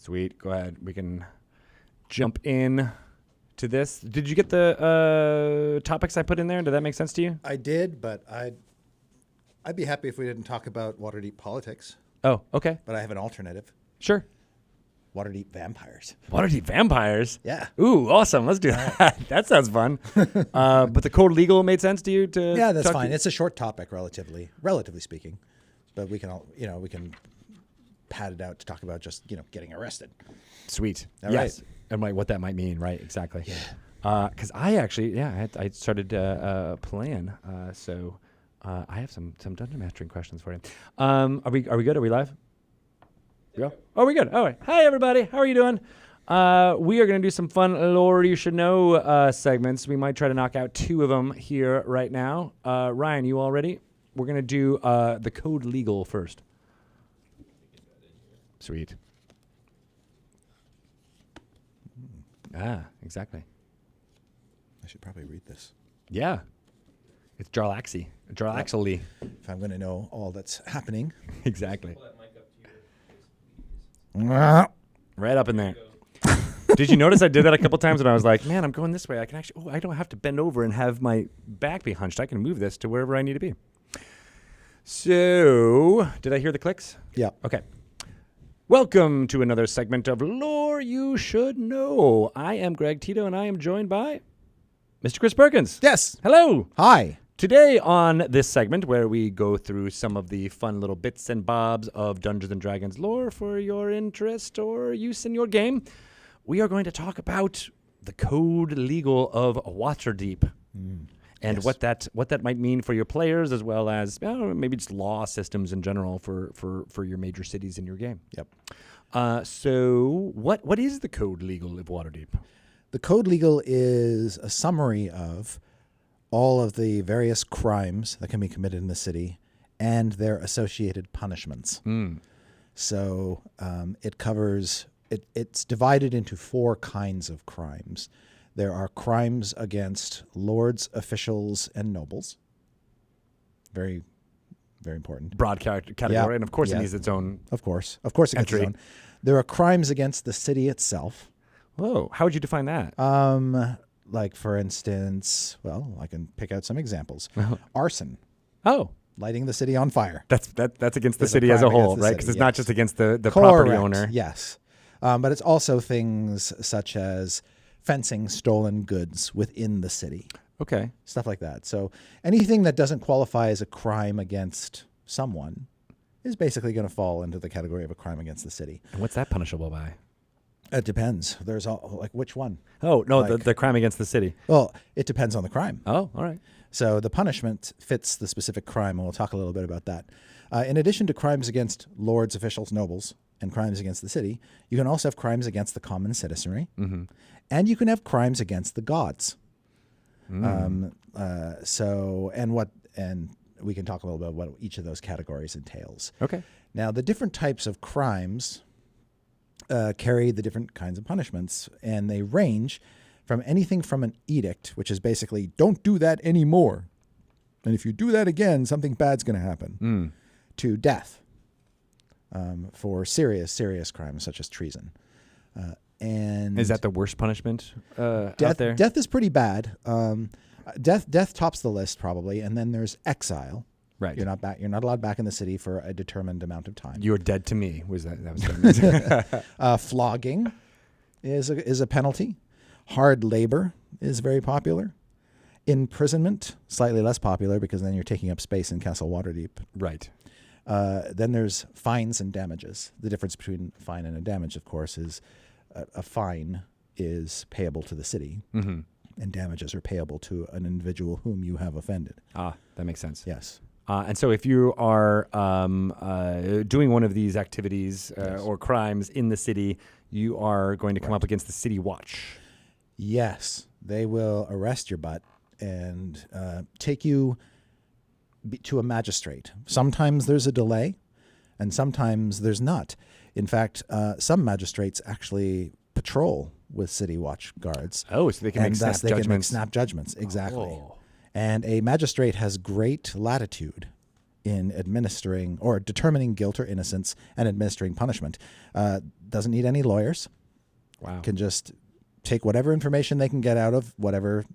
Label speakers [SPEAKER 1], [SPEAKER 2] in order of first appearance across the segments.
[SPEAKER 1] Sweet. Go ahead. We can jump in to this. Did you get the topics I put in there? Did that make sense to you?
[SPEAKER 2] I did, but I'd be happy if we didn't talk about Waterdeep politics.
[SPEAKER 1] Oh, okay.
[SPEAKER 2] But I have an alternative.
[SPEAKER 1] Sure.
[SPEAKER 2] Waterdeep vampires.
[SPEAKER 1] Waterdeep vampires?
[SPEAKER 2] Yeah.
[SPEAKER 1] Ooh, awesome. Let's do that. That sounds fun. But the code legal made sense to you?
[SPEAKER 2] Yeah, that's fine. It's a short topic, relatively speaking. But we can we can pad it out to talk about just, getting arrested.
[SPEAKER 1] Sweet.
[SPEAKER 2] All
[SPEAKER 1] yes.
[SPEAKER 2] right.
[SPEAKER 1] And what that might mean, right? Exactly.
[SPEAKER 2] Yeah.
[SPEAKER 1] Because I actually, I started playing. So I have some dungeon mastering questions for you. Are we good? Are we live? Yeah. Oh, we're good. All right. Hi, everybody. How are you doing? We are going to do some fun lore you should know segments. We might try to knock out 2 of them here right now. Ryan, you all ready? We're going to do the code legal first. Sweet. Exactly.
[SPEAKER 2] I should probably read this.
[SPEAKER 1] Yeah. It's Jarlaxy. Jarlaxily.
[SPEAKER 2] If I'm going to know all that's happening.
[SPEAKER 1] Exactly.
[SPEAKER 2] Right
[SPEAKER 1] Right up in there. Did you notice I did that a couple times when I was like, man, I'm going this way. I can actually, I don't have to bend over and have my back be hunched. I can move this to wherever I need to be. So, did I hear the clicks?
[SPEAKER 2] Yeah.
[SPEAKER 1] Okay. Welcome to another segment of Lore You Should Know. I am Greg Tito, and I am joined by Mr. Chris Perkins.
[SPEAKER 2] Yes.
[SPEAKER 1] Hello.
[SPEAKER 2] Hi.
[SPEAKER 1] Today on this segment, where we go through some of the fun little bits and bobs of Dungeons & Dragons lore for your interest or use in your game, we are going to talk about the code legal of Waterdeep and what that might mean for your players, as well as maybe just law systems in general for your major cities in your game.
[SPEAKER 2] Yep.
[SPEAKER 1] So what is the code legal of Waterdeep?
[SPEAKER 2] The code legal is a summary of all of the various crimes that can be committed in the city and their associated punishments. So it covers, it's divided into 4 kinds of crimes. There are crimes against lords, officials, and nobles. Very, very important.
[SPEAKER 1] Broad category,
[SPEAKER 2] Yeah.
[SPEAKER 1] and of course
[SPEAKER 2] Yeah.
[SPEAKER 1] it needs its own
[SPEAKER 2] Of course it gets
[SPEAKER 1] entry.
[SPEAKER 2] its own. There are crimes against the city itself.
[SPEAKER 1] Whoa, how would you define that?
[SPEAKER 2] Like, for instance, well, I can pick out some examples. Arson,
[SPEAKER 1] Oh,
[SPEAKER 2] lighting the city on fire.
[SPEAKER 1] that's against the
[SPEAKER 2] It's a
[SPEAKER 1] city as a
[SPEAKER 2] crime
[SPEAKER 1] whole,
[SPEAKER 2] against the
[SPEAKER 1] right?
[SPEAKER 2] city,
[SPEAKER 1] Because it's not
[SPEAKER 2] yes.
[SPEAKER 1] just against the property
[SPEAKER 2] Correct,
[SPEAKER 1] owner.
[SPEAKER 2] Yes. But it's also things such as fencing stolen goods within the city,
[SPEAKER 1] Okay.
[SPEAKER 2] stuff like that. So anything that doesn't qualify as a crime against someone is basically going to fall into the category of a crime against the city.
[SPEAKER 1] And what's that punishable by?
[SPEAKER 2] It depends. There's which one?
[SPEAKER 1] Oh, no,
[SPEAKER 2] Like-
[SPEAKER 1] the crime against the city.
[SPEAKER 2] Well, it depends on the crime.
[SPEAKER 1] Oh, all right.
[SPEAKER 2] So the punishment fits the specific crime, and we'll talk a little bit about that. In addition to crimes against lords, officials, nobles, and crimes against the city, you can also have crimes against the common citizenry, and you can have crimes against the gods. And we can talk a little bit about what each of those categories entails.
[SPEAKER 1] Okay.
[SPEAKER 2] Now, the different types of crimes carry the different kinds of punishments, and they range from anything from an edict, which is basically, don't do that anymore. And if you do that again, something bad's going to happen, to death for serious crimes such as treason. And
[SPEAKER 1] Is that the worst punishment out
[SPEAKER 2] death?
[SPEAKER 1] there?
[SPEAKER 2] Death is pretty bad. Death tops the list probably, and then there's exile.
[SPEAKER 1] Right.
[SPEAKER 2] You're not allowed back in the city for a determined amount of time.
[SPEAKER 1] You are dead to me. Was that was that
[SPEAKER 2] Flogging is a penalty. Hard labor is very popular. Imprisonment, slightly less popular because then you're taking up space in Castle Waterdeep.
[SPEAKER 1] Right.
[SPEAKER 2] Then there's fines and damages. The difference between a fine and a damage, of course, is a fine is payable to the city, and damages are payable to an individual whom you have offended.
[SPEAKER 1] Ah, that makes sense.
[SPEAKER 2] Yes.
[SPEAKER 1] And so if you are doing one of these activities or crimes in the city, you are going to come up against the city watch.
[SPEAKER 2] Yes. They will arrest your butt and take you to a magistrate. Sometimes there's a delay, and sometimes there's not. In fact, some magistrates actually patrol with city watch guards.
[SPEAKER 1] Oh, so they can make
[SPEAKER 2] and
[SPEAKER 1] snap
[SPEAKER 2] thus they
[SPEAKER 1] judgments.
[SPEAKER 2] can make snap judgments. Exactly.
[SPEAKER 1] Oh.
[SPEAKER 2] And a magistrate has great latitude in administering or determining guilt or innocence and administering punishment. Doesn't need any lawyers.
[SPEAKER 1] Wow.
[SPEAKER 2] Can just take whatever information they can get out of whatever,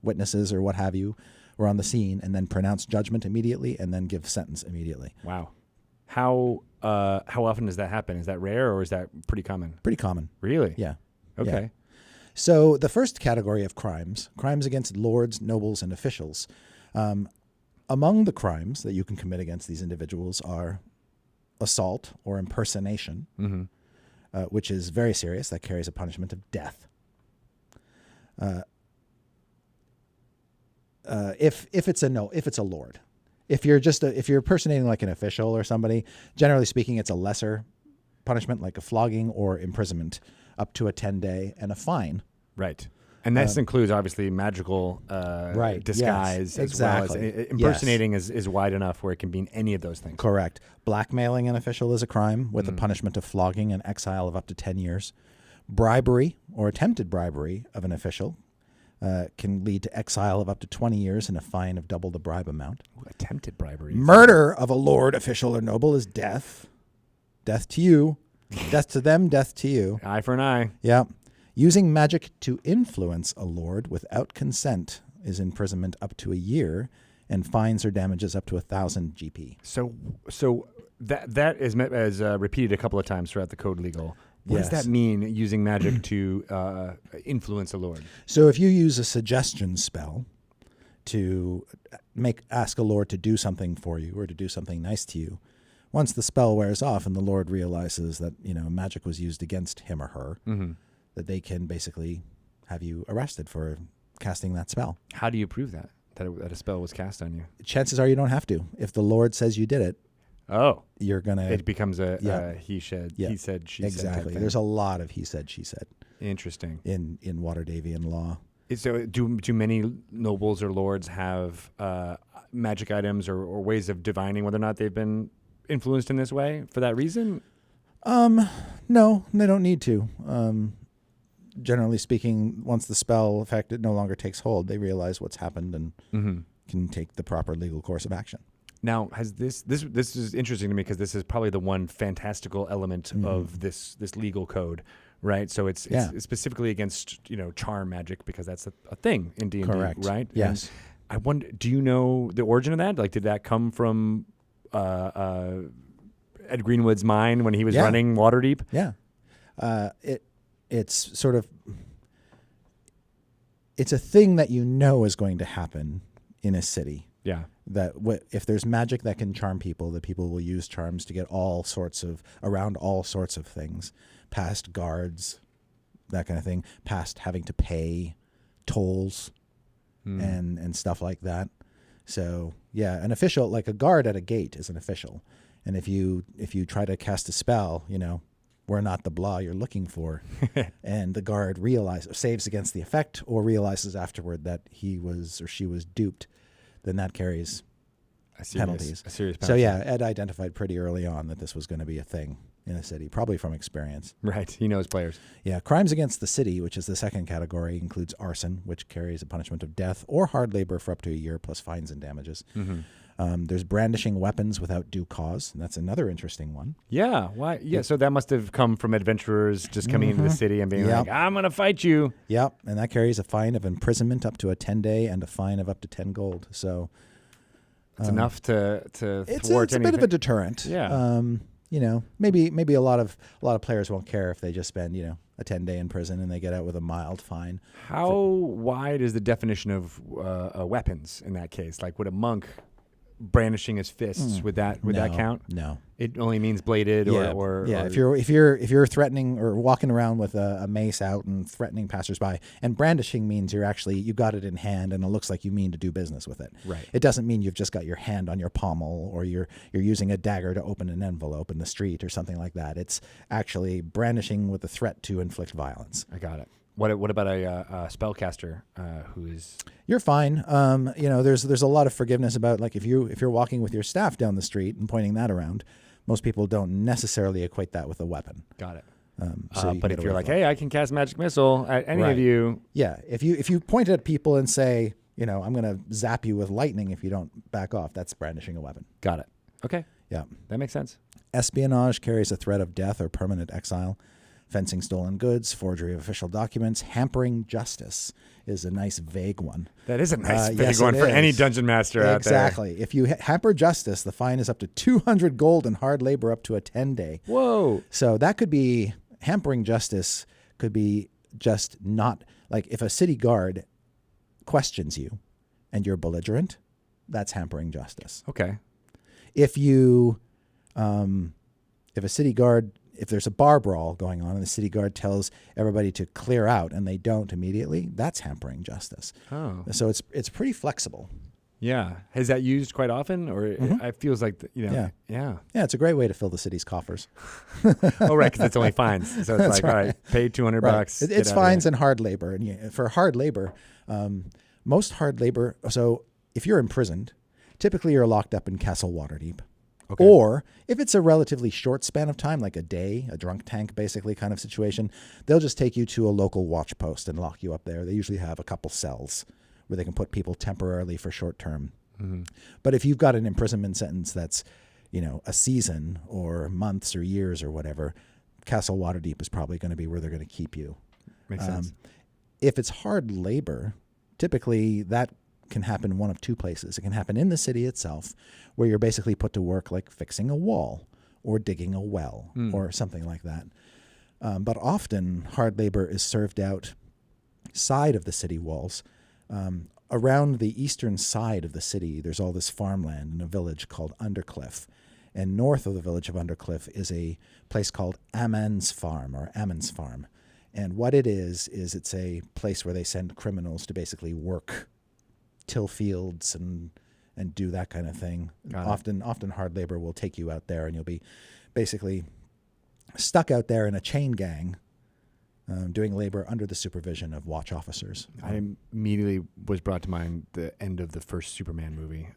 [SPEAKER 2] witnesses or what have you were on the scene, and then pronounce judgment immediately and then give sentence immediately.
[SPEAKER 1] Wow. How often does that happen? Is that rare or is that pretty common?
[SPEAKER 2] Pretty common.
[SPEAKER 1] Really?
[SPEAKER 2] Yeah.
[SPEAKER 1] Okay.
[SPEAKER 2] Yeah. So the first category of crimes against lords, nobles, and officials. Among the crimes that you can commit against these individuals are assault or impersonation, which is very serious. That carries a punishment of death. If it's a lord, if you're impersonating like an official or somebody, generally speaking, it's a lesser punishment like a flogging or imprisonment up to a 10-day and a fine.
[SPEAKER 1] Right. And this includes obviously magical disguise,
[SPEAKER 2] yes,
[SPEAKER 1] as well as
[SPEAKER 2] exactly.
[SPEAKER 1] impersonating is wide enough where it can mean any of those things.
[SPEAKER 2] Correct. Blackmailing an official is a crime with a punishment of flogging and exile of up to 10 years. Bribery or attempted bribery of an official can lead to exile of up to 20 years and a fine of double the bribe amount.
[SPEAKER 1] Ooh, attempted bribery.
[SPEAKER 2] Murder of a lord, official, or noble is death. Death to you. Death to them, death to you.
[SPEAKER 1] Eye for an eye.
[SPEAKER 2] Yeah. Using magic to influence a lord without consent is imprisonment up to a year and fines or damages up to 1,000 GP.
[SPEAKER 1] So that is as repeated a couple of times throughout the code legal. What does
[SPEAKER 2] Yes.
[SPEAKER 1] that mean, using magic to influence a lord?
[SPEAKER 2] So if you use a suggestion spell to ask a lord to do something for you or to do something nice to you, once the spell wears off and the lord realizes that magic was used against him or her, that they can basically have you arrested for casting that spell.
[SPEAKER 1] How do you prove that a spell was cast on you?
[SPEAKER 2] Chances are you don't have to. If the lord says you did it, you're gonna.
[SPEAKER 1] It becomes a he said, she said.
[SPEAKER 2] Exactly. There's a lot of he said, she said.
[SPEAKER 1] Interesting.
[SPEAKER 2] In Waterdhavian law.
[SPEAKER 1] So do many nobles or lords have magic items or ways of divining whether or not they've been influenced in this way for that reason?
[SPEAKER 2] No, they don't need to. Generally speaking, once the spell effect no longer takes hold, they realize what's happened and can take the proper legal course of action.
[SPEAKER 1] Now, has this is interesting to me because this is probably the one fantastical element of this legal code, right? So it's specifically against charm magic because that's a thing in D&D,
[SPEAKER 2] correct?
[SPEAKER 1] Right?
[SPEAKER 2] Yes.
[SPEAKER 1] And I wonder, do you know the origin of that? Like, did that come from Ed Greenwood's mind when he was running Waterdeep?
[SPEAKER 2] Yeah. It's sort of it's a thing that is going to happen in a city.
[SPEAKER 1] Yeah.
[SPEAKER 2] That if there's magic that can charm people, that people will use charms to get around all sorts of things, past guards, that kind of thing, past having to pay tolls and stuff like that. So yeah, an official, like a guard at a gate, is an official, and if you try to cast a spell, we're not the blah you're looking for, and the guard saves against the effect or realizes afterward that he was or she was duped, then that carries penalties.
[SPEAKER 1] A serious penalty.
[SPEAKER 2] So yeah, Ed identified pretty early on that this was going to be a thing in a city, probably from experience.
[SPEAKER 1] Right. He knows players.
[SPEAKER 2] Yeah. Crimes against the city, which is the second category, includes arson, which carries a punishment of death or hard labor for up to a year plus fines and damages. There's brandishing weapons without due cause, and that's another interesting one.
[SPEAKER 1] Yeah. Why? Yeah. So that must have come from adventurers just coming into the city and being like, "I'm going to fight you."
[SPEAKER 2] Yep. And that carries a fine of imprisonment up to a 10-day and a fine of up to 10 gold. So
[SPEAKER 1] it's enough to
[SPEAKER 2] it's
[SPEAKER 1] thwart
[SPEAKER 2] a bit of a deterrent.
[SPEAKER 1] Yeah.
[SPEAKER 2] Maybe a lot of players won't care if they just spend a 10-day in prison and they get out with a mild fine.
[SPEAKER 1] How wide is the definition of weapons in that case? Like, would a monk brandishing his fists would that count?
[SPEAKER 2] No.
[SPEAKER 1] It only means bladed or
[SPEAKER 2] if you're threatening or walking around with a mace out and threatening passersby, and brandishing means you got it in hand and it looks like you mean to do business with it.
[SPEAKER 1] Right.
[SPEAKER 2] It doesn't mean you've just got your hand on your pommel or you're using a dagger to open an envelope in the street or something like that. It's actually brandishing with the threat to inflict violence.
[SPEAKER 1] I got it. What about a spellcaster who is?
[SPEAKER 2] You're fine. There's a lot of forgiveness about, like, if you're walking with your staff down the street and pointing that around, most people don't necessarily equate that with a weapon.
[SPEAKER 1] Got it.
[SPEAKER 2] But
[SPEAKER 1] if you're like, hey, I can cast magic missile at any of you.
[SPEAKER 2] Yeah. If you point at people and say, I'm going to zap you with lightning if you don't back off. That's brandishing a weapon.
[SPEAKER 1] Got it. Okay.
[SPEAKER 2] Yeah.
[SPEAKER 1] That makes sense.
[SPEAKER 2] Espionage carries a threat of death or permanent exile. Fencing stolen goods, forgery of official documents, hampering justice is a nice vague one.
[SPEAKER 1] That is a nice vague
[SPEAKER 2] yes,
[SPEAKER 1] one
[SPEAKER 2] it
[SPEAKER 1] for
[SPEAKER 2] is.
[SPEAKER 1] any dungeon master out there.
[SPEAKER 2] Exactly. If you hamper justice, the fine is up to 200 gold and hard labor up to a 10-day.
[SPEAKER 1] Whoa.
[SPEAKER 2] So that could be hampering justice, could be just not like if a city guard questions you and you're belligerent, that's hampering justice.
[SPEAKER 1] Okay.
[SPEAKER 2] If you, if a city guard, if there's a bar brawl going on and the city guard tells everybody to clear out and they don't immediately, that's hampering justice.
[SPEAKER 1] Oh.
[SPEAKER 2] So it's pretty flexible.
[SPEAKER 1] Yeah. Is that used quite often, or it feels like yeah.
[SPEAKER 2] Yeah, it's a great way to fill the city's coffers.
[SPEAKER 1] Oh, right, because it's only fines. So it's like, all right, pay $200.
[SPEAKER 2] Right. It's fines and hard labor. And for hard labor, most hard labor. So if you're imprisoned, typically you're locked up in Castle Waterdeep. Okay. Or if it's a relatively short span of time, like a day, a drunk tank basically kind of situation, they'll just take you to a local watch post and lock you up there. They usually have a couple cells where they can put people temporarily for short term. Mm-hmm. But if you've got an imprisonment sentence that's, a season or months or years or whatever, Castle Waterdeep is probably going to be where they're going to keep you.
[SPEAKER 1] Makes sense.
[SPEAKER 2] If it's hard labor, typically that can happen one of two places. It can happen in the city itself, where you're basically put to work like fixing a wall or digging a well or something like that. But often hard labor is served out side of the city walls. Around the eastern side of the city, there's all this farmland in a village called Undercliff. And north of the village of Undercliff is a place called Ammon's Farm. And what it is it's a place where they send criminals to basically work, till fields and do that kind of thing. Often hard labor will take you out there and you'll be basically stuck out there in a chain gang doing labor under the supervision of watch officers.
[SPEAKER 1] I immediately was brought to mind the end of the first Superman movie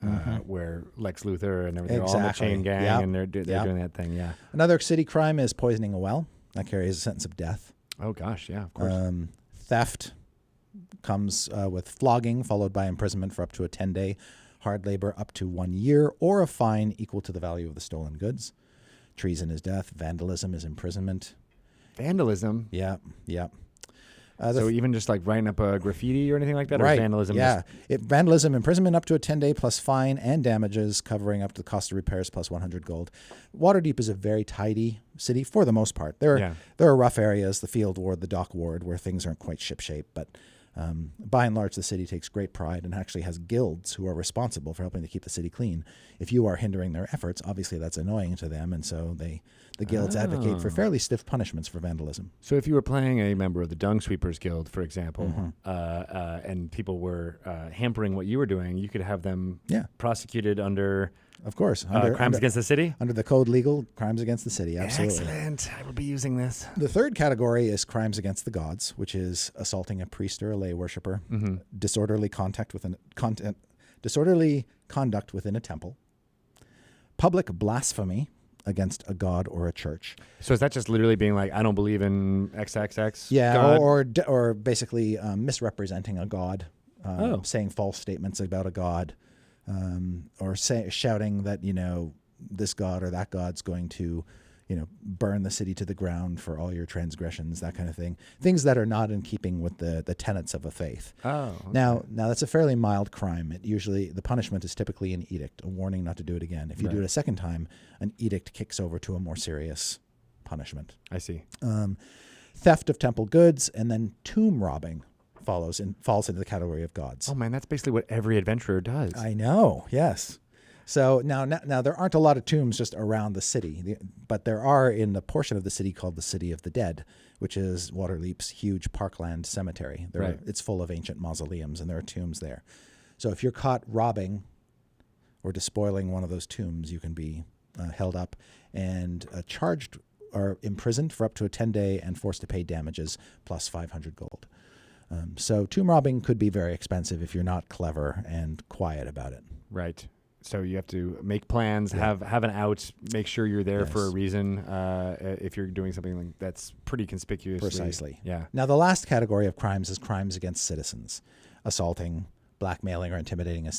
[SPEAKER 1] where Lex Luthor and everything, all in the chain gang and they're doing that thing. Yeah.
[SPEAKER 2] Another city crime is poisoning a well. That carries a sentence of death.
[SPEAKER 1] Oh gosh. Yeah, of course.
[SPEAKER 2] Theft comes with flogging, followed by imprisonment for up to a 10-day, hard labor up to 1 year, or a fine equal to the value of the stolen goods. Treason is death. Vandalism is imprisonment.
[SPEAKER 1] Vandalism?
[SPEAKER 2] Yeah.
[SPEAKER 1] So even just like writing up a graffiti or anything like that?
[SPEAKER 2] Right.
[SPEAKER 1] Or vandalism?
[SPEAKER 2] Yeah. Vandalism, imprisonment up to a 10-day plus fine and damages covering up to the cost of repairs plus 100 gold. Waterdeep is a very tidy city for the most part. There are rough areas, the field ward, the dock ward, where things aren't quite shipshape, but by and large, the city takes great pride and actually has guilds who are responsible for helping to keep the city clean. If you are hindering their efforts, obviously that's annoying to them, and so the guilds advocate for fairly stiff punishments for vandalism.
[SPEAKER 1] So if you were playing a member of the Dung Sweepers Guild, for example, and people were hampering what you were doing, you could have them prosecuted under...
[SPEAKER 2] Of course.
[SPEAKER 1] Crimes against the city?
[SPEAKER 2] Under the code legal, crimes against the city, absolutely.
[SPEAKER 1] Excellent. I will be using this.
[SPEAKER 2] The third category is crimes against the gods, which is assaulting a priest or a lay worshiper, disorderly conduct within a temple, public blasphemy against a god or a church.
[SPEAKER 1] So is that just literally being like, I don't believe in XXX?
[SPEAKER 2] Yeah,
[SPEAKER 1] God?
[SPEAKER 2] or basically misrepresenting a god, saying false statements about a god. Or shouting that, this god or that god's going to, burn the city to the ground for all your transgressions, that kind of thing. Things that are not in keeping with the tenets of a faith.
[SPEAKER 1] Oh. Okay.
[SPEAKER 2] Now that's a fairly mild crime. The punishment is typically an edict, a warning not to do it again. If you do it a second time, an edict kicks over to a more serious punishment.
[SPEAKER 1] I see.
[SPEAKER 2] Theft of temple goods, and then tomb robbing falls into the category of gods.
[SPEAKER 1] Oh man, that's basically what every adventurer does.
[SPEAKER 2] I know, yes. So now there aren't a lot of tombs just around the city, but there are in the portion of the city called the City of the Dead, which is Waterdeep's huge parkland cemetery. It's full of ancient mausoleums, and there are tombs there. So if you're caught robbing or despoiling one of those tombs, you can be held up and charged or imprisoned for up to a 10-day and forced to pay damages plus 500 gold. So tomb robbing could be very expensive if you're not clever and quiet about it.
[SPEAKER 1] Right. So you have to make plans, have an out, make sure you're there for a reason. If you're doing something like that's pretty conspicuous.
[SPEAKER 2] Precisely.
[SPEAKER 1] Yeah.
[SPEAKER 2] Now the last category of crimes is crimes against citizens, assaulting blackmailing or intimidating a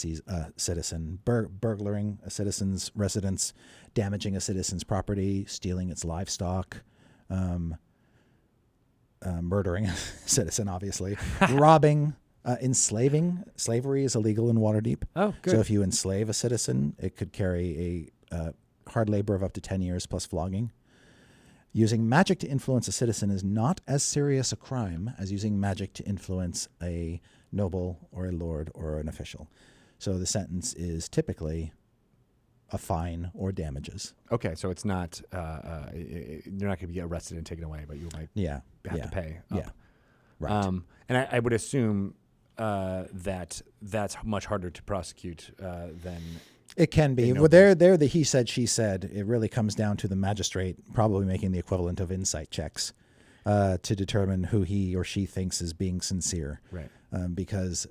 [SPEAKER 2] citizen, burglaring a citizen's residence, damaging a citizen's property, stealing its livestock, murdering a citizen, obviously, robbing, enslaving. Slavery is illegal in Waterdeep.
[SPEAKER 1] Oh, good.
[SPEAKER 2] So if you enslave a citizen, it could carry a hard labor of up to 10 years plus flogging. Using magic to influence a citizen is not as serious a crime as using magic to influence a noble or a lord or an official. So the sentence is typically a fine or damages.
[SPEAKER 1] Okay, so it's not you're not going to be arrested and taken away, but you might have to pay up.
[SPEAKER 2] Yeah, right.
[SPEAKER 1] And I would assume that that's much harder to prosecute than.
[SPEAKER 2] It can be. Well, there, the he said, she said. It really comes down to the magistrate probably making the equivalent of insight checks to determine who he or she thinks is being sincere.
[SPEAKER 1] Right.
[SPEAKER 2] Because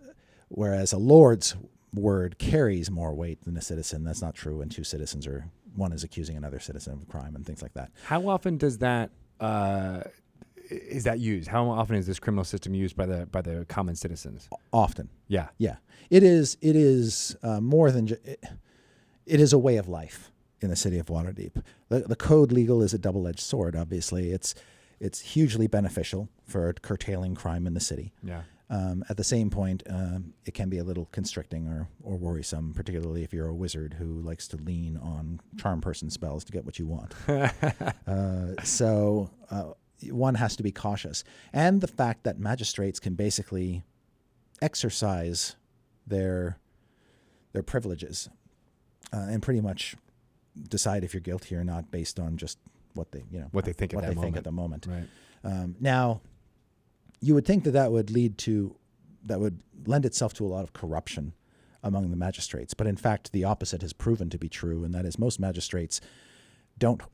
[SPEAKER 2] whereas a lord's word carries more weight than a citizen, that's not true when two citizens one is accusing another citizen of a crime and things like that.
[SPEAKER 1] How often does that is that used? How often is this criminal system used by the common citizens?
[SPEAKER 2] Often.
[SPEAKER 1] Yeah.
[SPEAKER 2] Yeah. It is more than it is a way of life in the city of Waterdeep. The code legal is a double-edged sword. Obviously, it's hugely beneficial for curtailing crime in the city.
[SPEAKER 1] Yeah.
[SPEAKER 2] At the same point, it can be a little constricting or worrisome, particularly if you're a wizard who likes to lean on charm person spells to get what you want. So one has to be cautious. And the fact that magistrates can basically exercise their privileges and pretty much decide if you're guilty or not based on just what they think at the moment.
[SPEAKER 1] Right.
[SPEAKER 2] Now, you would think that would lend itself to a lot of corruption among the magistrates, but in fact, the opposite has proven to be true, and that is most magistrates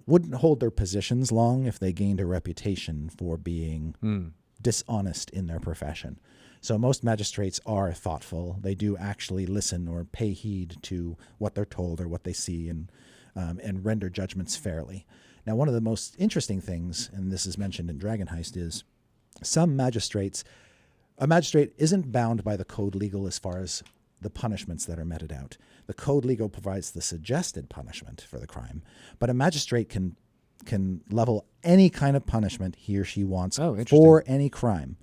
[SPEAKER 2] wouldn't hold their positions long if they gained a reputation for being dishonest in their profession. So most magistrates are thoughtful. They do actually listen or pay heed to what they're told or what they see and render judgments fairly. Now, one of the most interesting things, and this is mentioned in Dragon Heist, is a magistrate isn't bound by the code legal as far as the punishments that are meted out. The code legal provides the suggested punishment for the crime, but a magistrate can level any kind of punishment he or she wants for any crime.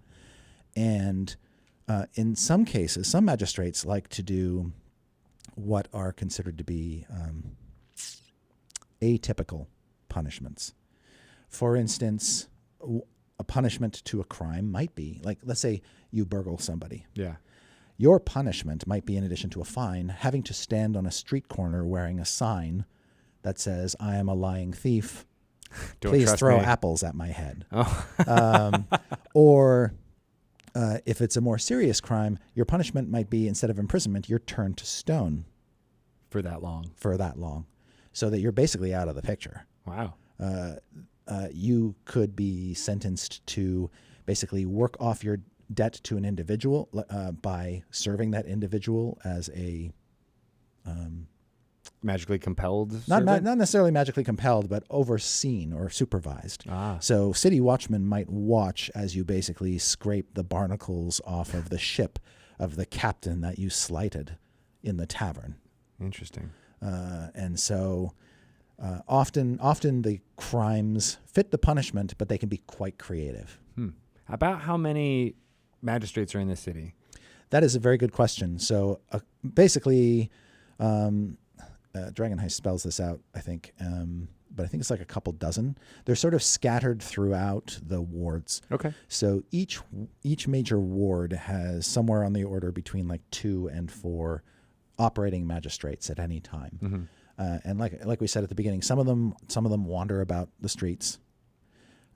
[SPEAKER 2] And in some cases, some magistrates like to do what are considered to be atypical punishments. For instance, a punishment to a crime might be, like, let's say you burgle somebody.
[SPEAKER 1] Yeah.
[SPEAKER 2] Your punishment might be, in addition to a fine, having to stand on a street corner wearing a sign that says, "I am a lying thief. Please throw apples at my head." Oh. Or if it's a more serious crime, your punishment might be, instead of imprisonment, you're turned to stone.
[SPEAKER 1] For that long.
[SPEAKER 2] So that you're basically out of the picture.
[SPEAKER 1] Wow.
[SPEAKER 2] You could be sentenced to basically work off your debt to an individual by serving that individual as a
[SPEAKER 1] magically compelled.
[SPEAKER 2] Not necessarily magically compelled, but overseen or supervised. So city watchmen might watch as you basically scrape the barnacles off of the ship of the captain that you slighted in the tavern.
[SPEAKER 1] Interesting.
[SPEAKER 2] And so often the crimes fit the punishment, but they can be quite creative.
[SPEAKER 1] About how many magistrates are in the city?
[SPEAKER 2] That is a very good question. So basically, Dragon Heist spells this out, I think, but I think it's like a couple dozen. They're sort of scattered throughout the wards. Okay. So each major ward has somewhere on the order between like 2 and 4 operating magistrates at any time. Mm-hmm. And like we said at the beginning, some of them wander about the streets.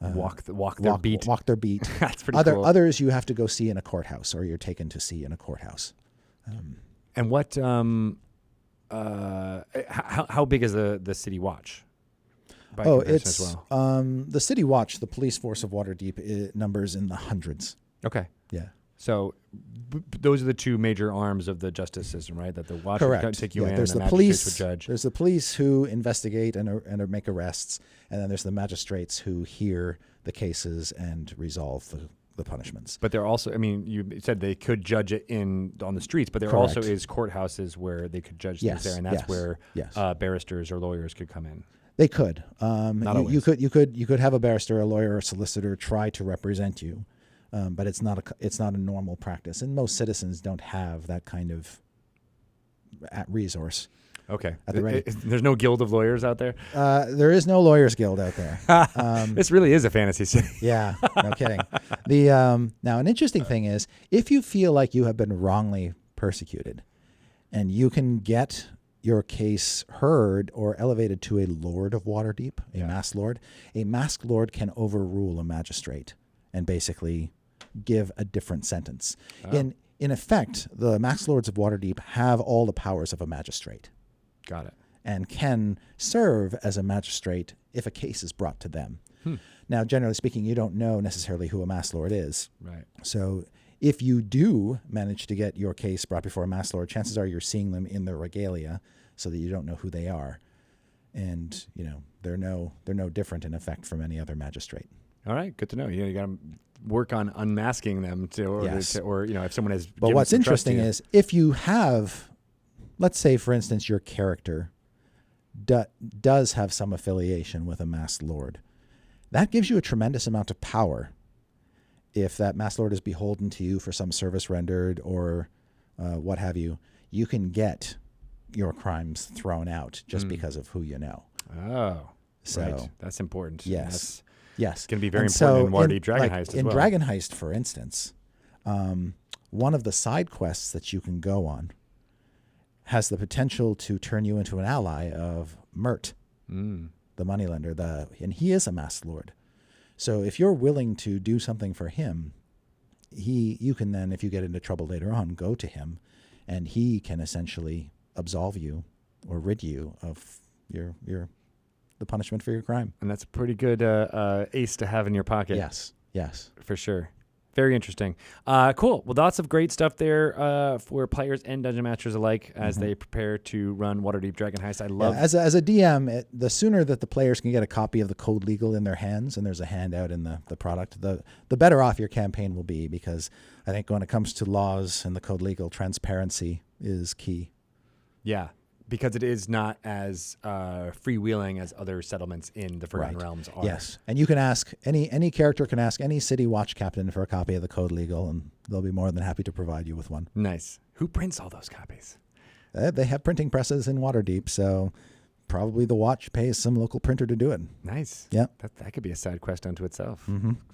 [SPEAKER 1] Walk their beat.
[SPEAKER 2] Walk their beat.
[SPEAKER 1] That's pretty cool.
[SPEAKER 2] Others you have to go see in a courthouse, or you're taken to see in a courthouse.
[SPEAKER 1] And what? How big is the city watch?
[SPEAKER 2] It's as well? The city watch. The police force of Waterdeep numbers in the hundreds.
[SPEAKER 1] Okay.
[SPEAKER 2] Yeah.
[SPEAKER 1] So those are the 2 major arms of the justice system, right? That the watch would take you in,
[SPEAKER 2] there's
[SPEAKER 1] and
[SPEAKER 2] the
[SPEAKER 1] magistrates
[SPEAKER 2] police
[SPEAKER 1] would judge.
[SPEAKER 2] There's the police who investigate and make arrests, and then there's the magistrates who hear the cases and resolve the punishments.
[SPEAKER 1] But there also, I mean, you said they could judge it on the streets, but there
[SPEAKER 2] Correct.
[SPEAKER 1] also is courthouses where they could judge things there, and that's where barristers or lawyers could come in.
[SPEAKER 2] They could.
[SPEAKER 1] Not always.
[SPEAKER 2] You could have a barrister, a lawyer, or a solicitor try to represent you, but it's not a normal practice, and most citizens don't have that kind of resource.
[SPEAKER 1] Okay.
[SPEAKER 2] At the ready.
[SPEAKER 1] There's no guild of lawyers out there?
[SPEAKER 2] There is no lawyers guild out there.
[SPEAKER 1] This really is a fantasy city.
[SPEAKER 2] Yeah, no kidding. Now, an interesting thing is, if you feel like you have been wrongly persecuted, and you can get your case heard or elevated to a lord of Waterdeep, a masked lord can overrule a magistrate and basically give a different sentence. Oh. In effect, the masked lords of Waterdeep have all the powers of a magistrate.
[SPEAKER 1] Got it.
[SPEAKER 2] And can serve as a magistrate if a case is brought to them. Now, generally speaking, you don't know necessarily who a masked lord is.
[SPEAKER 1] Right.
[SPEAKER 2] So if you do manage to get your case brought before a masked lord, chances are you're seeing them in their regalia so that you don't know who they are. And, they're no different in effect from any other magistrate.
[SPEAKER 1] All right. Good to know. You got to work on unmasking them or if someone has.
[SPEAKER 2] But what's interesting is if you have, let's say, for instance, your character does have some affiliation with a masked lord. That gives you a tremendous amount of power. If that masked lord is beholden to you for some service rendered or what have you, you can get your crimes thrown out just because of who you know.
[SPEAKER 1] Oh, so right. That's important.
[SPEAKER 2] Yes.
[SPEAKER 1] It's going to be very important in Waterdeep Dragon Heist as well.
[SPEAKER 2] In Dragon Heist, for instance, one of the side quests that you can go on has the potential to turn you into an ally of Mert, the moneylender, and he is a masked lord. So if you're willing to do something for him, you can then, if you get into trouble later on, go to him, and he can essentially absolve you or rid you of the punishment for your crime.
[SPEAKER 1] And that's a pretty good ace to have in your pocket.
[SPEAKER 2] Yes,
[SPEAKER 1] for sure. Very interesting. Cool. Well, lots of great stuff there for players and dungeon masters alike as they prepare to run Waterdeep Dragon Heist. I love
[SPEAKER 2] as a DM, the sooner that the players can get a copy of the Code Legal in their hands, and there's a handout in the product, the better off your campaign will be, because I think when it comes to laws and the Code Legal, transparency is key.
[SPEAKER 1] Yeah. Because it is not as freewheeling as other settlements in the Forgotten Realms are.
[SPEAKER 2] Yes, and you can ask any character can ask any city watch captain for a copy of the Code Legal, and they'll be more than happy to provide you with one.
[SPEAKER 1] Nice. Who prints all those copies?
[SPEAKER 2] They have printing presses in Waterdeep, so probably the watch pays some local printer to do it.
[SPEAKER 1] Nice.
[SPEAKER 2] Yeah,
[SPEAKER 1] that could be a side quest unto itself.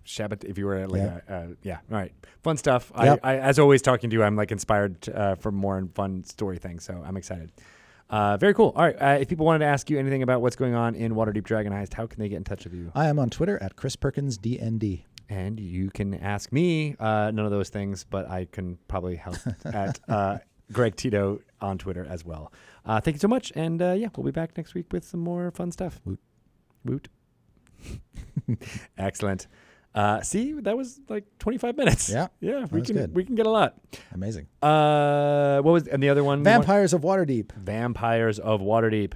[SPEAKER 2] Shabbat,
[SPEAKER 1] if you were All right, fun stuff. Yep. I as always talking to you, I'm inspired for more fun story things, so I'm excited. Very cool. All right. If people wanted to ask you anything about what's going on in Waterdeep Dragon Heist, how can they get in touch with you?
[SPEAKER 2] I am on Twitter at ChrisPerkinsDND.
[SPEAKER 1] And you can ask me none of those things, but I can probably help at Greg Tito on Twitter as well. Thank you so much. And we'll be back next week with some more fun stuff. Woot. Excellent. See, that was 25 minutes.
[SPEAKER 2] Yeah.
[SPEAKER 1] We can get a lot.
[SPEAKER 2] Amazing.
[SPEAKER 1] What was and the other one?
[SPEAKER 2] Vampires of Waterdeep.
[SPEAKER 1] Vampires of Waterdeep.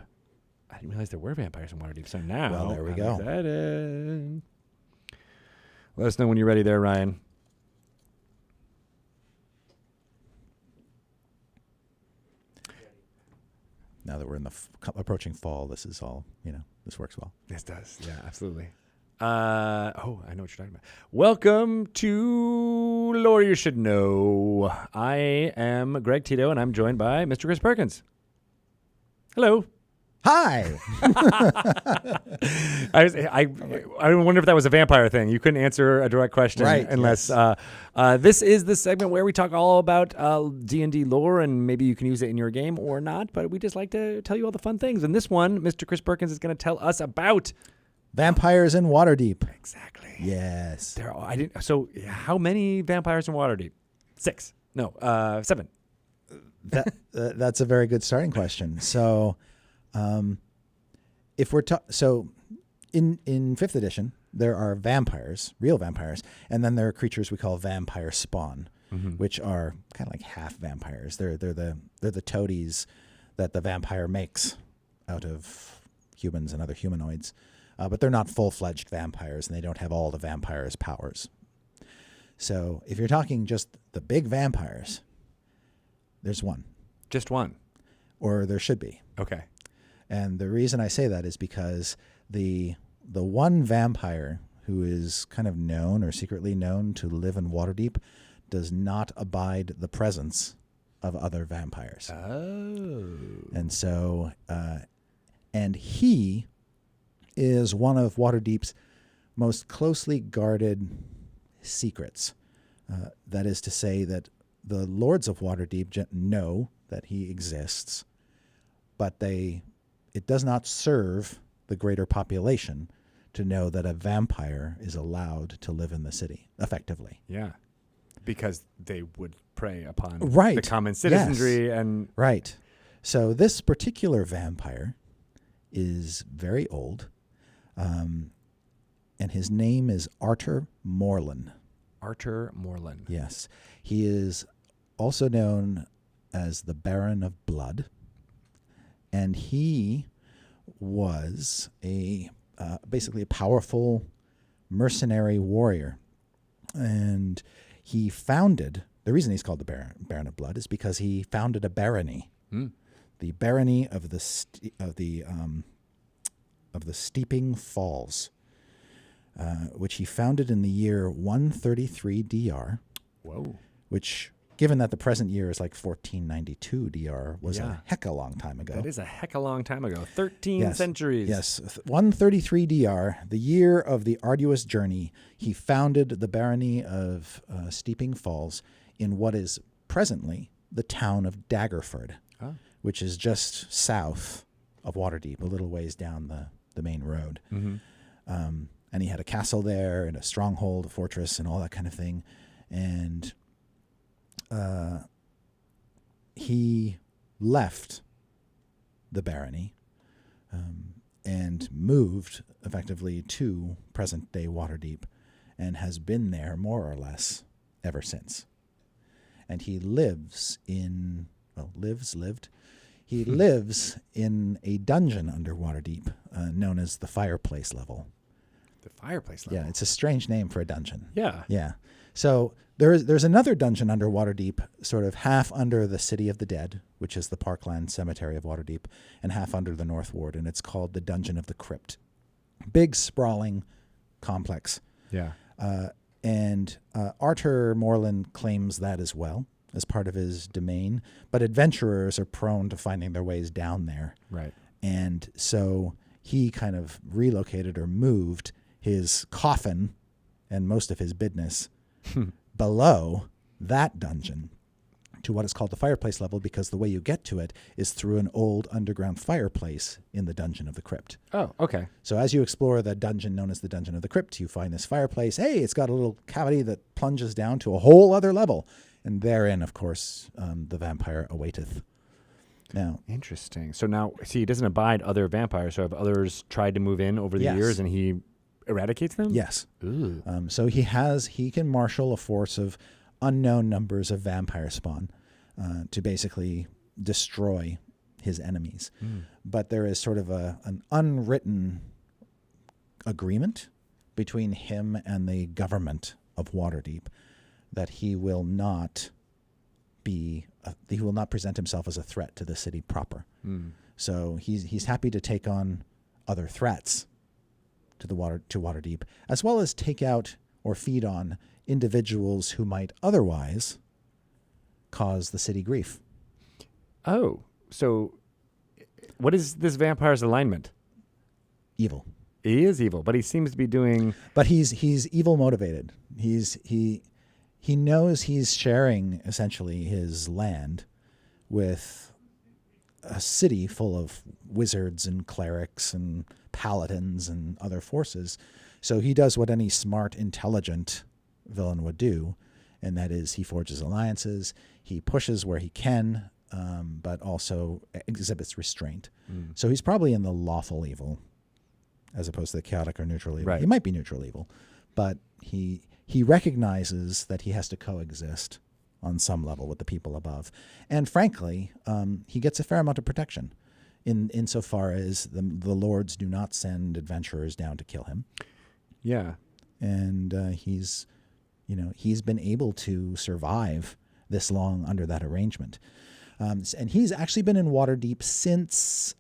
[SPEAKER 1] I didn't realize there were vampires in Waterdeep. So now,
[SPEAKER 2] there we go.
[SPEAKER 1] Excited. Let us know when you're ready, there, Ryan.
[SPEAKER 2] Now that we're in the approaching fall, this is all this works well.
[SPEAKER 1] This does, yeah, absolutely. I know what you're talking about. Welcome to Lore You Should Know. I am Greg Tito, and I'm joined by Mr. Chris Perkins. Hello.
[SPEAKER 2] Hi.
[SPEAKER 1] I wonder if that was a vampire thing. You couldn't answer a direct question,
[SPEAKER 2] right?
[SPEAKER 1] Unless this is the segment where we talk all about D&D lore, and maybe you can use it in your game or not. But we just like to tell you all the fun things. And this one, Mr. Chris Perkins is going to tell us about.
[SPEAKER 2] Vampires in Waterdeep.
[SPEAKER 1] Exactly.
[SPEAKER 2] Yes.
[SPEAKER 1] So how many vampires in Waterdeep? 6. No, 7.
[SPEAKER 2] That's a very good starting question. So, if we're in 5th edition, there are vampires, real vampires, and then there are creatures we call vampire spawn, which are kind of like half vampires. They're the toadies that the vampire makes out of humans and other humanoids. But they're not full-fledged vampires, and they don't have all the vampire's powers. So if you're talking just the big vampires, there's one,
[SPEAKER 1] Just one.
[SPEAKER 2] or there should be.
[SPEAKER 1] Okay.
[SPEAKER 2] And the reason I say that is because the one vampire who is kind of known or secretly known to live in Waterdeep does not abide the presence of other vampires.
[SPEAKER 1] Oh.
[SPEAKER 2] And so, and he is one of Waterdeep's most closely guarded secrets. That is to say that the lords of Waterdeep know that he exists, but it does not serve the greater population to know that a vampire is allowed to live in the city effectively.
[SPEAKER 1] Yeah. Because they would prey upon
[SPEAKER 2] Right.
[SPEAKER 1] the common citizenry
[SPEAKER 2] Yes.
[SPEAKER 1] and
[SPEAKER 2] Right. So this particular vampire is very old, and his name is Artur Morland.
[SPEAKER 1] Artur Morland.
[SPEAKER 2] Yes. He is also known as the Baron of Blood, and he was basically a powerful mercenary warrior. And he founded, the reason he's called the Baron of Blood is because he founded a barony, the barony of the Steeping Falls, which he founded in the year 133 DR.
[SPEAKER 1] Whoa.
[SPEAKER 2] Which, given that the present year is like 1492 DR, was
[SPEAKER 1] Yeah.
[SPEAKER 2] a heck of a long time ago.
[SPEAKER 1] That is a heck of a long time ago. 13
[SPEAKER 2] Yes.
[SPEAKER 1] centuries.
[SPEAKER 2] Yes, 133 DR, the year of the arduous journey, he founded the barony of Steeping Falls in what is presently the town of Daggerford, which is just south of Waterdeep, a little ways down the main road.
[SPEAKER 1] Mm-hmm.
[SPEAKER 2] And he had a castle there and a stronghold, a fortress, and all that kind of thing. And he left the barony and moved effectively to present-day Waterdeep and has been there more or less ever since. And he lives in, he lives in a dungeon under Waterdeep known as the Fireplace Level.
[SPEAKER 1] The fireplace level.
[SPEAKER 2] Yeah, it's a strange name for a dungeon.
[SPEAKER 1] Yeah.
[SPEAKER 2] Yeah. So there's another dungeon under Waterdeep, sort of half under the City of the Dead, which is the Parkland Cemetery of Waterdeep, and half under the North Ward, and it's called the Dungeon of the Crypt. Big, sprawling complex.
[SPEAKER 1] Yeah.
[SPEAKER 2] And Artur Morland claims that as well as part of his domain, but adventurers are prone to finding their ways down there.
[SPEAKER 1] Right.
[SPEAKER 2] And so he kind of relocated or moved his coffin and most of his business below that dungeon to what is called the fireplace level, because the way you get to it is through an old underground fireplace in the Dungeon of the Crypt.
[SPEAKER 1] Oh, okay.
[SPEAKER 2] So as you explore the dungeon known as the Dungeon of the Crypt, you find this fireplace. Hey, it's got a little cavity that plunges down to a whole other level. And therein, of course, the vampire awaiteth. Now,
[SPEAKER 1] Interesting. So now, see, he doesn't abide other vampires. So have others tried to move in over the
[SPEAKER 2] Yes.
[SPEAKER 1] years and he eradicates them?
[SPEAKER 2] yes.
[SPEAKER 1] Ooh.
[SPEAKER 2] So he can marshal a force of unknown numbers of vampire spawn to basically destroy his enemies. But there is sort of an unwritten agreement between him and the government of Waterdeep that he will not present himself as a threat to the city proper. So he's happy to take on other threats to Waterdeep, as well as take out or feed on individuals who might otherwise cause the city grief.
[SPEAKER 1] Oh, so what is this vampire's alignment?
[SPEAKER 2] Evil.
[SPEAKER 1] He is evil, but he seems to be doing...
[SPEAKER 2] But he's evil motivated. He knows he's sharing essentially his land with a city full of wizards and clerics and paladins and other forces. So he does what any smart, intelligent villain would do, and that is he forges alliances, he pushes where he can, but also exhibits restraint. So he's probably in the lawful evil as opposed to the chaotic or neutral evil.
[SPEAKER 1] Right.
[SPEAKER 2] He might be neutral evil, but he recognizes that he has to coexist on some level with the people above. And frankly, he gets a fair amount of protection insofar as the lords do not send adventurers down to kill him.
[SPEAKER 1] Yeah.
[SPEAKER 2] And he's he's been able to survive this long under that arrangement. And he's actually been in Waterdeep since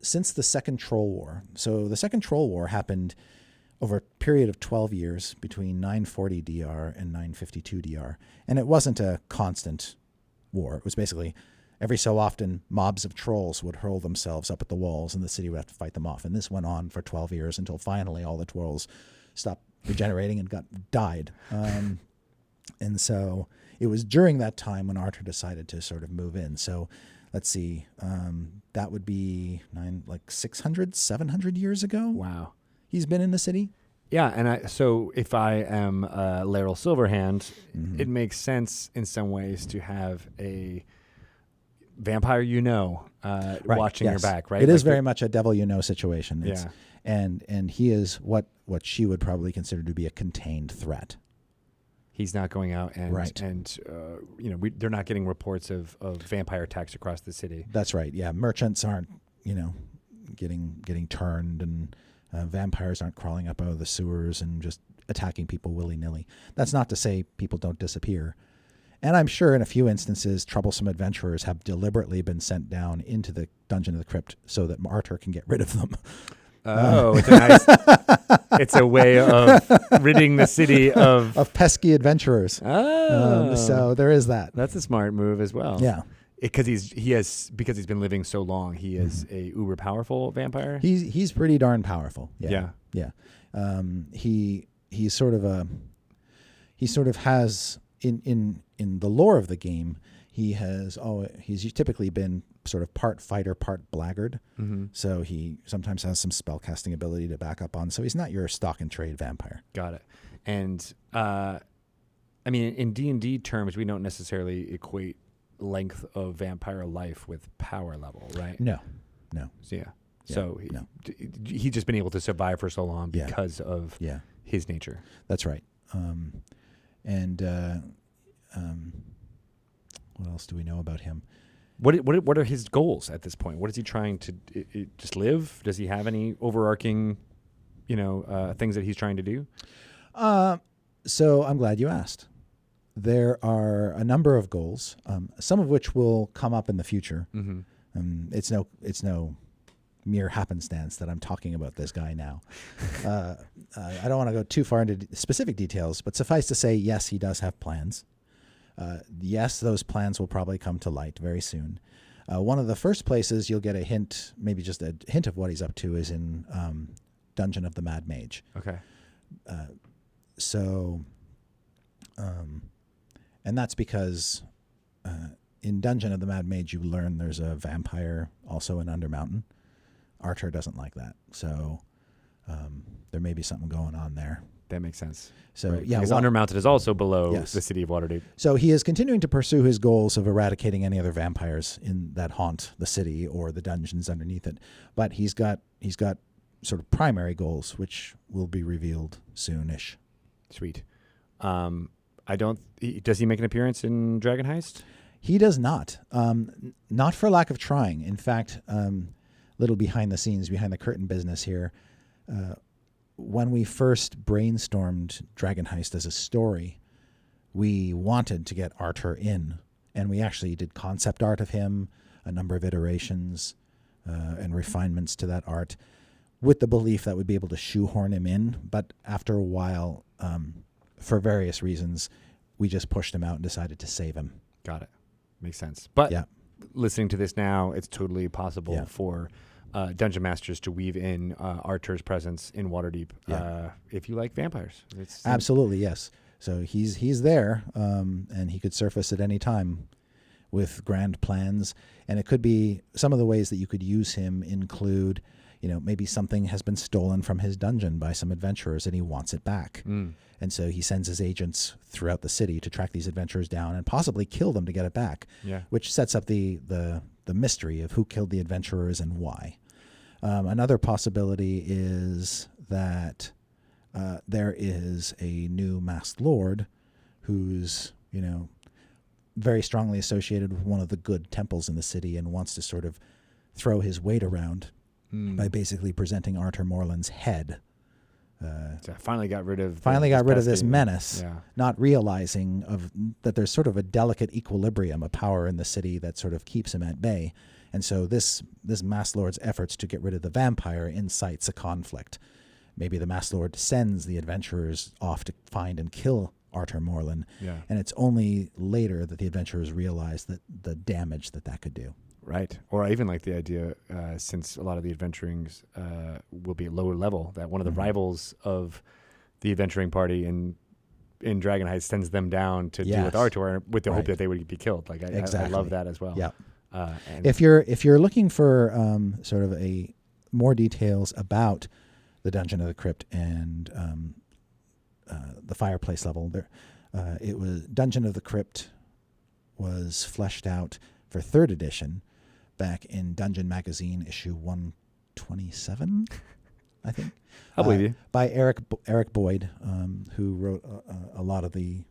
[SPEAKER 2] since the Second Troll War. So the Second Troll War happened over a period of 12 years between 940 DR and 952 DR. And it wasn't a constant war. It was basically every so often mobs of trolls would hurl themselves up at the walls and the city would have to fight them off. And this went on for 12 years until finally all the trolls stopped regenerating and died. And so it was during that time when Artur decided to sort of move in. So let's see, that would be 600, 700 years ago.
[SPEAKER 1] Wow.
[SPEAKER 2] He's been in the city.
[SPEAKER 1] Yeah, and so if I am Laeral Silverhand, it makes sense in some ways to have a vampire watching your back, right?
[SPEAKER 2] It is very much a devil situation.
[SPEAKER 1] Yeah.
[SPEAKER 2] And he is what she would probably consider to be a contained threat.
[SPEAKER 1] He's not going out and
[SPEAKER 2] right.
[SPEAKER 1] They're not getting reports of vampire attacks across the city.
[SPEAKER 2] That's right. Yeah, merchants aren't getting turned, and vampires aren't crawling up out of the sewers and just attacking people willy-nilly. That's not to say people don't disappear. And I'm sure in a few instances, troublesome adventurers have deliberately been sent down into the Dungeon of the Crypt so that Artur can get rid of them.
[SPEAKER 1] Oh, it's a way of ridding the city of
[SPEAKER 2] pesky adventurers.
[SPEAKER 1] Oh,
[SPEAKER 2] so there is that.
[SPEAKER 1] That's a smart move as well.
[SPEAKER 2] Yeah,
[SPEAKER 1] because he's been living so long. He is a uber powerful vampire.
[SPEAKER 2] He's pretty darn powerful.
[SPEAKER 1] Yeah.
[SPEAKER 2] He sort of has in the lore of the game. He's typically been sort of part fighter, part blackguard. Mm-hmm. So he sometimes has some spellcasting ability to back up on. So he's not your stock and trade vampire.
[SPEAKER 1] Got it. And in D&D terms, we don't necessarily equate length of vampire life with power level, right?
[SPEAKER 2] No.
[SPEAKER 1] So, So he's just been able to survive for so long because of his nature.
[SPEAKER 2] That's right. What else do we know about him?
[SPEAKER 1] What are his goals at this point? What is he trying to just live? Does he have any overarching, things that he's trying to do?
[SPEAKER 2] So I'm glad you asked. There are a number of goals, some of which will come up in the future. Mm-hmm. It's no mere happenstance that I'm talking about this guy now. I don't want to go too far into specific details, but suffice to say, yes, he does have plans. Yes, those plans will probably come to light very soon. One of the first places you'll get a hint, maybe just a hint of what he's up to, is in Dungeon of the Mad Mage.
[SPEAKER 1] Okay.
[SPEAKER 2] And that's because in Dungeon of the Mad Mage you learn there's a vampire also in Undermountain. Artur doesn't like that, so there may be something going on there.
[SPEAKER 1] That makes sense.
[SPEAKER 2] So
[SPEAKER 1] right. Because Undermountain is also below the city of Waterdeep.
[SPEAKER 2] So he is continuing to pursue his goals of eradicating any other vampires that haunt the city or the dungeons underneath it. But he's got sort of primary goals, which will be revealed soonish.
[SPEAKER 1] Sweet. Does he make an appearance in Dragon Heist?
[SPEAKER 2] He does not. Not for lack of trying. In fact, little behind the scenes, behind the curtain business here. When we first brainstormed Dragon Heist as a story, we wanted to get Artur in, and we actually did concept art of him, a number of iterations and refinements to that art, with the belief that we'd be able to shoehorn him in. But after a while, for various reasons, we just pushed him out and decided to save him.
[SPEAKER 1] Got it. Makes sense. But listening to this now, it's totally possible for dungeon masters to weave in Artur's presence in Waterdeep if you like vampires.
[SPEAKER 2] Absolutely, yes. So he's there, and he could surface at any time with grand plans. And it could be, some of the ways that you could use him include, maybe something has been stolen from his dungeon by some adventurers and he wants it back. And so he sends his agents throughout the city to track these adventurers down and possibly kill them to get it back, which sets up the mystery of who killed the adventurers and why. Another possibility is that there is a new masked lord who's, very strongly associated with one of the good temples in the city and wants to sort of throw his weight around by basically presenting Artur Morland's head
[SPEAKER 1] So I finally got rid of
[SPEAKER 2] this menace,
[SPEAKER 1] Yeah.
[SPEAKER 2] not realizing that there's sort of a delicate equilibrium of power in the city that sort of keeps him at bay. And so this Mass Lord's efforts to get rid of the vampire incites a conflict. Maybe the Mass Lord sends the adventurers off to find and kill Artur Morland, and it's only later that the adventurers realize that the damage that could do.
[SPEAKER 1] Right. Or I even like the idea, since a lot of the adventurings will be at lower level, that one of the rivals of the adventuring party in Dragon Heights sends them down to deal with Artur with the hope that they would be killed. Like I love that as well.
[SPEAKER 2] Yeah.
[SPEAKER 1] And
[SPEAKER 2] if you're looking for sort of more details about the Dungeon of the Crypt and the fireplace level, it was Dungeon of the Crypt was fleshed out for 3rd edition back in Dungeon Magazine issue 127, I think.
[SPEAKER 1] I believe you.
[SPEAKER 2] By Eric Boyd, who wrote a lot of the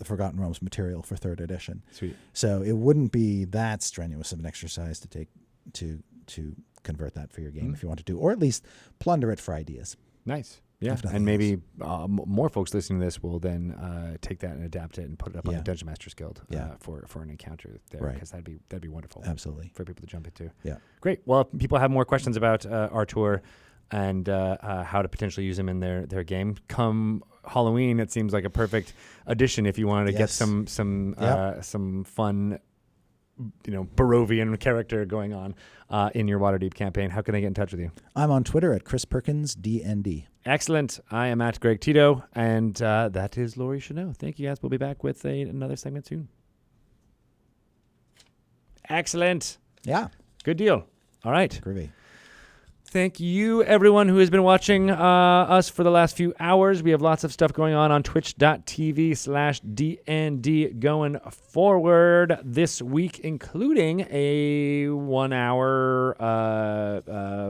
[SPEAKER 2] Forgotten Realms material for 3rd edition.
[SPEAKER 1] Sweet.
[SPEAKER 2] So it wouldn't be that strenuous of an exercise to take to convert that for your game if you want to do, or at least plunder it for ideas.
[SPEAKER 1] Nice. Yeah, and maybe more folks listening to this will then take that and adapt it and put it up on the Dungeon Masters Guild for an encounter there, because that'd be wonderful.
[SPEAKER 2] Absolutely.
[SPEAKER 1] For people to jump into.
[SPEAKER 2] Yeah.
[SPEAKER 1] Great. Well, if people have more questions about Artur and how to potentially use him in their game, come Halloween, it seems like a perfect addition if you wanted to get some fun, Barovian character going on in your Waterdeep campaign. How can they get in touch with you?
[SPEAKER 2] I'm on Twitter at Chris Perkins DND.
[SPEAKER 1] Excellent. I am at Greg Tito, and that is Laurie Chanel. Thank you, guys. We'll be back with another segment soon. Excellent.
[SPEAKER 2] Yeah.
[SPEAKER 1] Good deal. All right.
[SPEAKER 2] Groovy.
[SPEAKER 1] Thank you, everyone who has been watching us for the last few hours. We have lots of stuff going on twitch.tv/DND going forward this week, including a 1 hour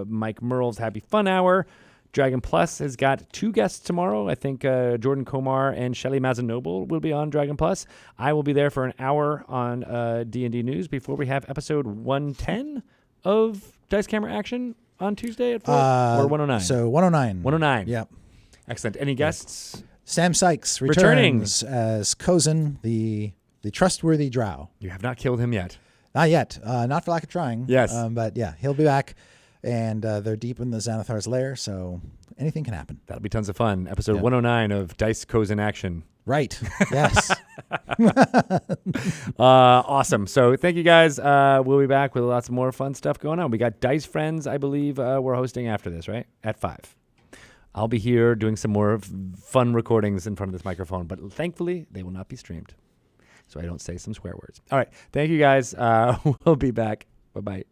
[SPEAKER 1] Mike Merle's Happy Fun Hour. Dragon Plus has got 2 guests tomorrow. I think Jordan Komar and Shelly Mazanoble will be on Dragon Plus. I will be there for an hour on D&D News before we have episode 110 of Dice Camera Action on Tuesday at 4 or 109?
[SPEAKER 2] So 109.
[SPEAKER 1] 109.
[SPEAKER 2] Yep.
[SPEAKER 1] Excellent. Any guests?
[SPEAKER 2] Sam Sykes returns as Cozen, the trustworthy drow.
[SPEAKER 1] You have not killed him yet.
[SPEAKER 2] Not yet. Not for lack of trying.
[SPEAKER 1] Yes.
[SPEAKER 2] But yeah, he'll be back. And they're deep in the Xanathar's lair, so anything can happen.
[SPEAKER 1] That'll be tons of fun. Episode 109 of Dice Cozen Action.
[SPEAKER 2] Right. Yes.
[SPEAKER 1] Awesome. So thank you, guys. We'll be back with lots of more fun stuff going on. We got Dice Friends, I believe, we're hosting after this, right? At 5. I'll be here doing some more fun recordings in front of this microphone, but thankfully they will not be streamed, so I don't say some swear words. All right. Thank you, guys. We'll be back. Bye-bye.